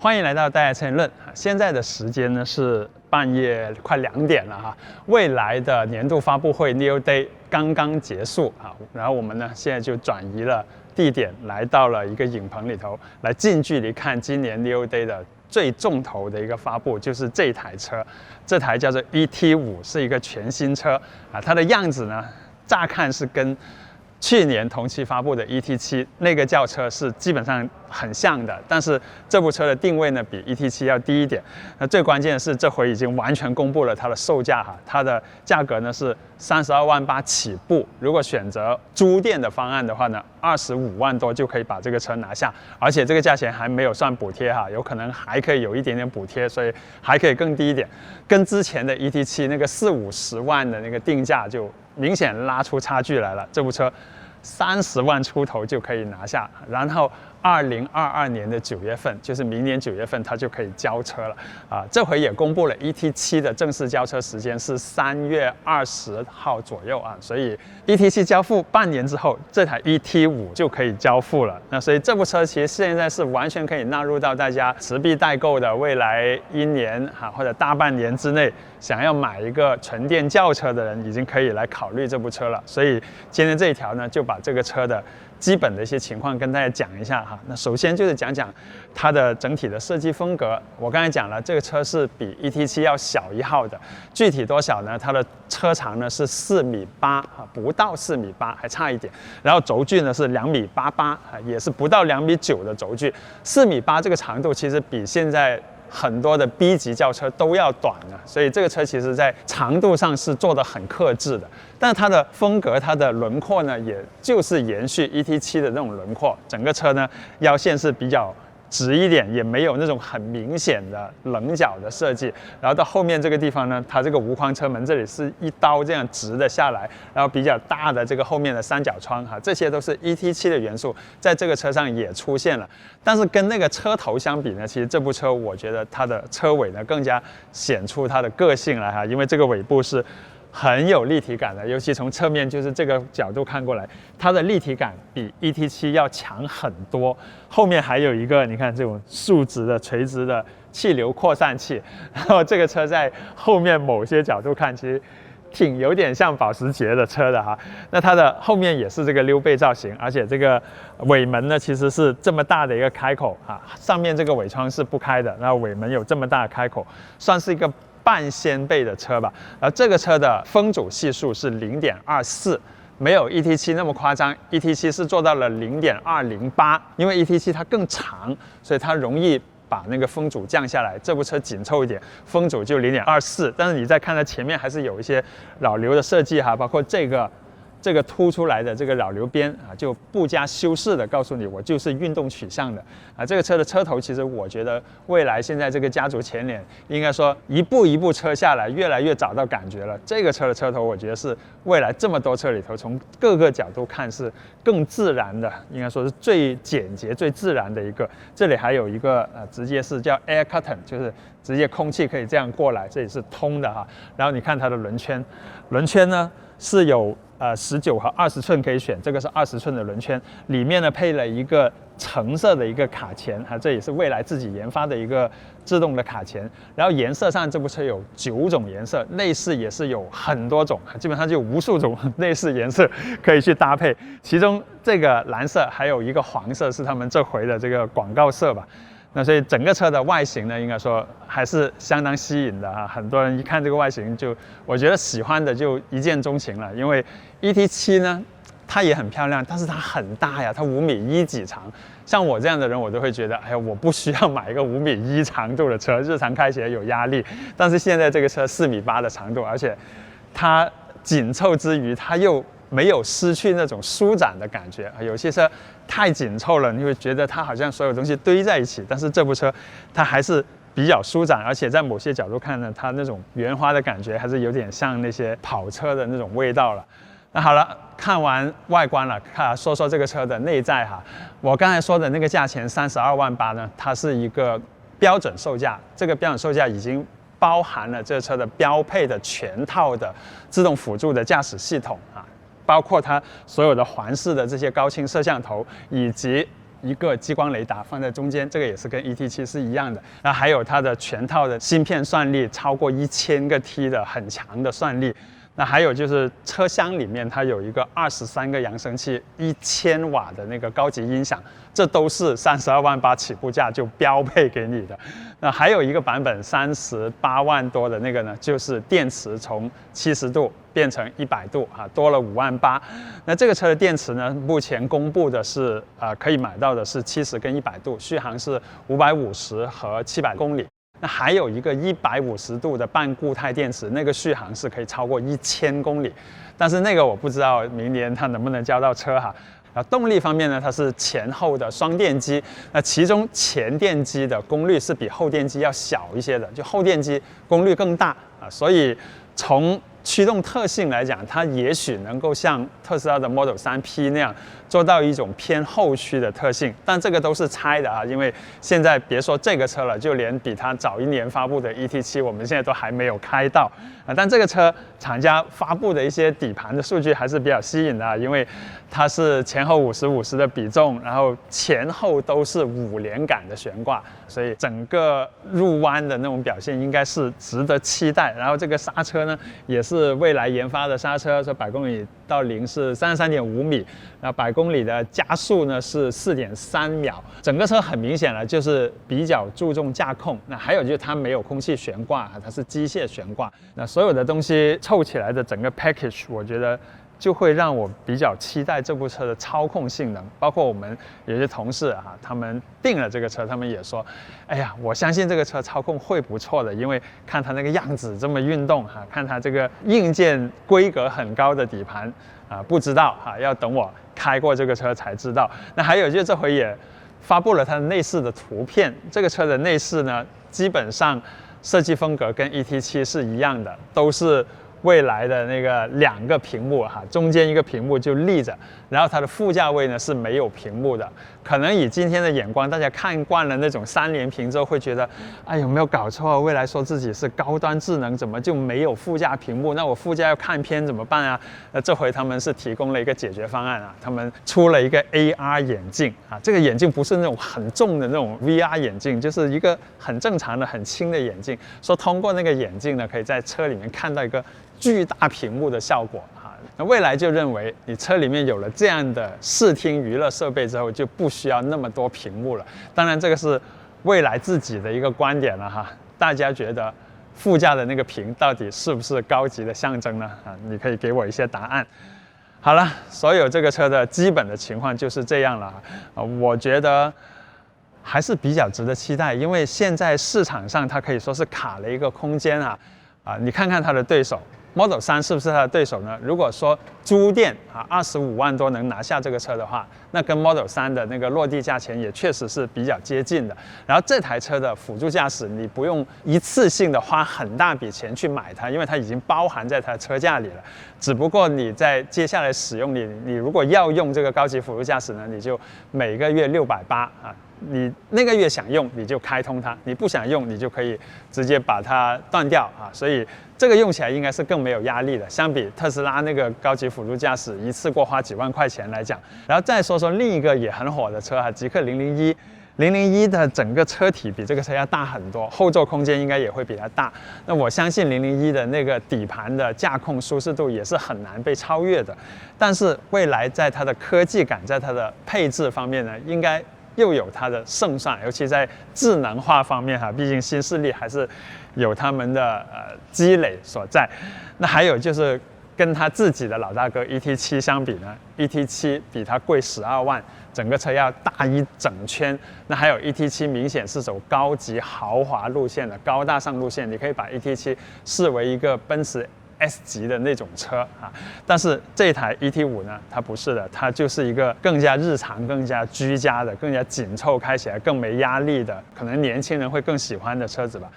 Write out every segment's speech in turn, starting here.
欢迎来到大家车论。现在的时间呢是半夜快2点了哈。未来的年度发布会 NIO Day 刚刚结束啊，然后我们呢现在就转移了地点，来到了一个影棚里头，来近距离看今年 NIO Day 的最重头的一个发布，就是这台车。这台叫做 ET5，是一个全新车啊，它的样子呢，乍看是跟去年同期发布的 ET7 那个轿车是基本上很像的，但是这部车的定位呢比 ET7 要低一点。那最关键的是，这回已经完全公布了它的售价哈，它的价格呢是32.8万起步。如果选择租店的方案的话呢，25万多就可以把这个车拿下，而且这个价钱还没有算补贴哈，有可能还可以有一点点补贴，所以还可以更低一点。跟之前的 ET7 那个40-50万的那个定价就明显拉出差距来了。这部车30万出头就可以拿下，然后2022年的9月份，就是明年9月份，它就可以交车了啊！这回也公布了 ET7 的正式交车时间是3月20号左右啊，所以 ET7 交付半年之后，这台 ET5 就可以交付了。那所以这部车其实现在是完全可以纳入到大家持币待购的未来1年啊或者大半年之内，想要买一个纯电轿车的人，已经可以来考虑这部车了。所以今天这一条呢，就把这个车的基本的一些情况跟大家讲一下哈。那首先就是讲讲它的整体的设计风格。我刚才讲了，这个车是比 ET7 要小1号的，具体多小呢？它的车长呢是4.8米啊，不到4.8米，还差一点。然后轴距呢是2.88米啊，也是不到2.9米的轴距。4.8米这个长度其实比现在很多的 B 级轿车都要短了，所以这个车其实在长度上是做得很克制的。但它的风格、它的轮廓呢，也就是延续 ET7 的那种轮廓。整个车呢，腰线是比较直一点，也没有那种很明显的棱角的设计。然后到后面这个地方呢，它这个无框车门这里是一刀这样直的下来，然后比较大的这个后面的三角窗哈，这些都是 ET7 的元素，在这个车上也出现了。但是跟那个车头相比呢，其实这部车我觉得它的车尾呢更加显出它的个性来哈，因为这个尾部是很有立体感的，尤其从侧面就是这个角度看过来，它的立体感比 ET7 要强很多。后面还有一个，你看这种竖直的、垂直的气流扩散器，然后这个车在后面某些角度看，其实有点像保时捷的车的哈。那它的后面也是这个溜背造型，而且这个尾门呢其实是这么大的一个开口啊，上面这个尾窗是不开的，然后尾门有这么大的开口，算是一个半掀背的车吧。而这个车的风阻系数是0.24，没有 ET7 那么夸张。ET7 是做到了0.208，因为 ET7 它更长，所以它容易把那个风阻降下来。这部车紧凑一点，风阻就0.24。但是你再看它前面还是有一些扰流的设计哈，包括这个凸出来的这个扰流边啊，就不加修饰的告诉你，我就是运动取向的啊。这个车的车头，其实我觉得未来现在这个家族前脸，应该说一步一步车下来，越来越找到感觉了。这个车的车头，我觉得是未来这么多车里头，从各个角度看是更自然的，应该说是最简洁、最自然的一个。这里还有一个直接是叫 air curtain， 就是直接空气可以这样过来，这里是通的哈。然后你看它的轮圈，轮圈呢是有19和20寸可以选，这个是20寸的轮圈，里面呢配了一个橙色的一个卡钳啊，这也是未来自己研发的一个自动的卡钳。然后颜色上，这部车有9种颜色，内饰也是有很多种，基本上就有无数种内饰颜色可以去搭配。其中这个蓝色还有一个黄色是他们这回的这个广告色吧。那所以整个车的外形呢，应该说还是相当吸引的啊！很多人一看这个外形就，我觉得喜欢的就一见钟情了。因为 ET7 呢，它也很漂亮，但是它很大呀，它5.1米几长。像我这样的人，我都会觉得，哎呀，我不需要买一个5.1米长度的车，日常开起来有压力。但是现在这个车4.8米的长度，而且它紧凑之余，它又没有失去那种舒展的感觉。有些车太紧凑了，你会觉得它好像所有东西堆在一起，但是这部车它还是比较舒展，而且在某些角度看呢，它那种圆滑的感觉还是有点像那些跑车的那种味道了。那好了，看完外观了，说说这个车的内在哈。我刚才说的那个价钱32.8万呢，它是一个标准售价，这个标准售价已经包含了这车的标配的全套的自动辅助的驾驶系统啊，包括它所有的环视的这些高清摄像头，以及一个激光雷达放在中间，这个也是跟 ET7是一样的。然后还有它的全套的芯片算力，超过1000个 T 的很强的算力。那还有就是车厢里面它有一个23个扬声器，1000瓦的那个高级音响，这都是32万8起步价就标配给你的。那还有一个版本38万多的那个呢，就是电池从70度变成100度啊，多了5万8。那这个车的电池呢，目前公布的是可以买到的是70跟100度，续航是550和700公里。那还有一个150度的半固态电池，那个续航是可以超过1000公里，但是那个我不知道明年它能不能交到车哈。动力方面呢，它是前后的双电机，那其中前电机的功率是比后电机要小一些的，就后电机功率更大啊，所以从驱动特性来讲，它也许能够像特斯拉的 Model 3P 那样做到一种偏后驱的特性，但这个都是猜的啊，因为现在别说这个车了，就连比它早1年发布的 ET7，我们现在都还没有开到啊。但这个车厂家发布的一些底盘的数据还是比较吸引的啊，因为它是前后50-50的比重，然后前后都是5连杆的悬挂，所以整个入弯的那种表现应该是值得期待。然后这个刹车呢，也是蔚来研发的刹车，说100公里到0是33.5米，然后100公里的加速呢是4.3秒。整个车很明显了，就是比较注重驾控。那还有就是它没有空气悬挂，它是机械悬挂。那所有的东西凑起来的整个 package， 我觉得就会让我比较期待这部车的操控性能。包括我们有些同事啊，他们订了这个车，他们也说，哎呀，我相信这个车操控会不错的，因为看它那个样子这么运动哈，看它这个硬件规格很高的底盘啊，不知道哈，要等我开过这个车才知道。那还有就是这回也发布了它的内饰的图片，这个车的内饰呢，基本上设计风格跟 ET7是一样的，都是蔚来的那个2个屏幕哈，中间一个屏幕就立着，然后它的副驾位呢是没有屏幕的。可能以今天的眼光，大家看惯了那种3连屏之后，会觉得，哎，有没有搞错？蔚来说自己是高端智能，怎么就没有副驾屏幕？那我副驾要看片怎么办啊？这回他们是提供了一个解决方案啊，他们出了一个 AR 眼镜啊，这个眼镜不是那种很重的那种 VR 眼镜，就是一个很正常的、很轻的眼镜，说通过那个眼镜呢，可以在车里面看到一个巨大屏幕的效果啊。那蔚来就认为，你车里面有了这样的视听娱乐设备之后，就不需要那么多屏幕了。当然，这个是蔚来自己的一个观点了哈。大家觉得副驾的那个屏到底是不是高级的象征呢？啊，你可以给我一些答案。好了，所有这个车的基本的情况就是这样了啊。我觉得还是比较值得期待，因为现在市场上它可以说是卡了一个空间啊。你看看它的对手 Model 3是不是它的对手呢？如果说租店25万多能拿下这个车的话，那跟 Model 3的那个落地价钱也确实是比较接近的。然后这台车的辅助驾驶，你不用一次性的花很大笔钱去买它，因为它已经包含在它的车价里了。只不过你在接下来使用你如果要用这个高级辅助驾驶呢，你就每个月680啊。你那个月想用你就开通它，你不想用你就可以直接把它断掉啊，所以这个用起来应该是更没有压力的，相比特斯拉那个高级辅助驾驶一次过花几万块钱来讲。然后再说说另一个也很火的车哈，极氪001的整个车体比这个车要大很多，后座空间应该也会比它大。那我相信001的那个底盘的驾控舒适度也是很难被超越的。但是蔚来在它的科技感，在它的配置方面呢，应该又有它的胜算，尤其在智能化方面哈，毕竟新势力还是有他们的积累所在。那还有就是跟他自己的老大哥 ET7 相比呢 ，ET7 比它贵12万，整个车要大一整圈。那还有 ET7 明显是走高级豪华路线的高大上路线，你可以把 ET7 视为一个奔驰S 级的那种车啊，但是这台 ET5 呢，它不是的，它就是一个更加日常、更加居家的、更加紧凑，开起来更没压力的，可能年轻人会更喜欢的车子吧。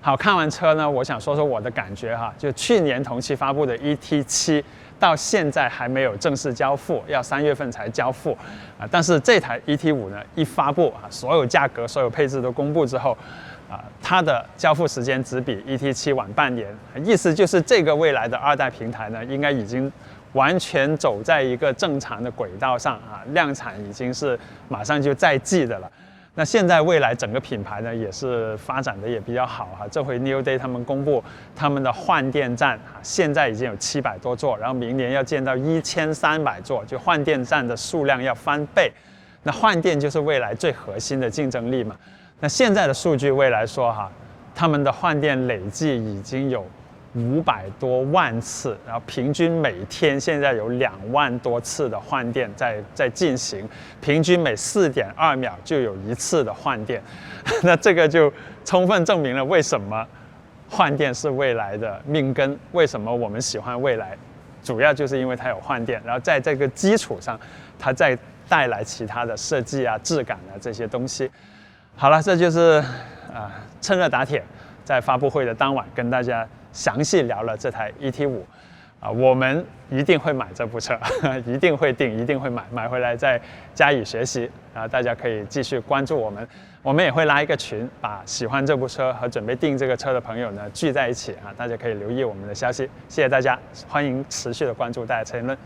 好，看完车呢，我想说说我的感觉哈，就去年同期发布的 ET7 到现在还没有正式交付，要3月份才交付啊。但是这台 ET5 呢，一发布啊，所有价格、所有配置都公布之后，它的交付时间只比 ET7 晚半年，意思就是这个未来的2代平台呢，应该已经完全走在一个正常的轨道上啊，量产已经是马上就在即的了。那现在蔚来整个品牌呢也是发展的也比较好哈，这回 New Day 他们公布他们的换电站啊，现在已经有700多座，然后明年要建到1300座，就换电站的数量要翻倍。那换电就是蔚来最核心的竞争力嘛。那现在的数据蔚来说哈，他们的换电累计已经有500多万次，然后平均每天现在有2万多次的换电在进行，平均每4.2秒就有1次的换电。那这个就充分证明了为什么换电是蔚来的命根，为什么我们喜欢蔚来，主要就是因为它有换电，然后在这个基础上，它再带来其他的设计啊、质感啊这些东西。好了，这就是趁热打铁，在发布会的当晚跟大家详细聊了这台 ET5啊，我们一定会买这部车，一定会订，一定会买回来再加以学习。然后大家可以继续关注我们，我们也会拉一个群，把喜欢这部车和准备订这个车的朋友呢聚在一起啊，大家可以留意我们的消息。谢谢大家，欢迎持续的关注大家车评论。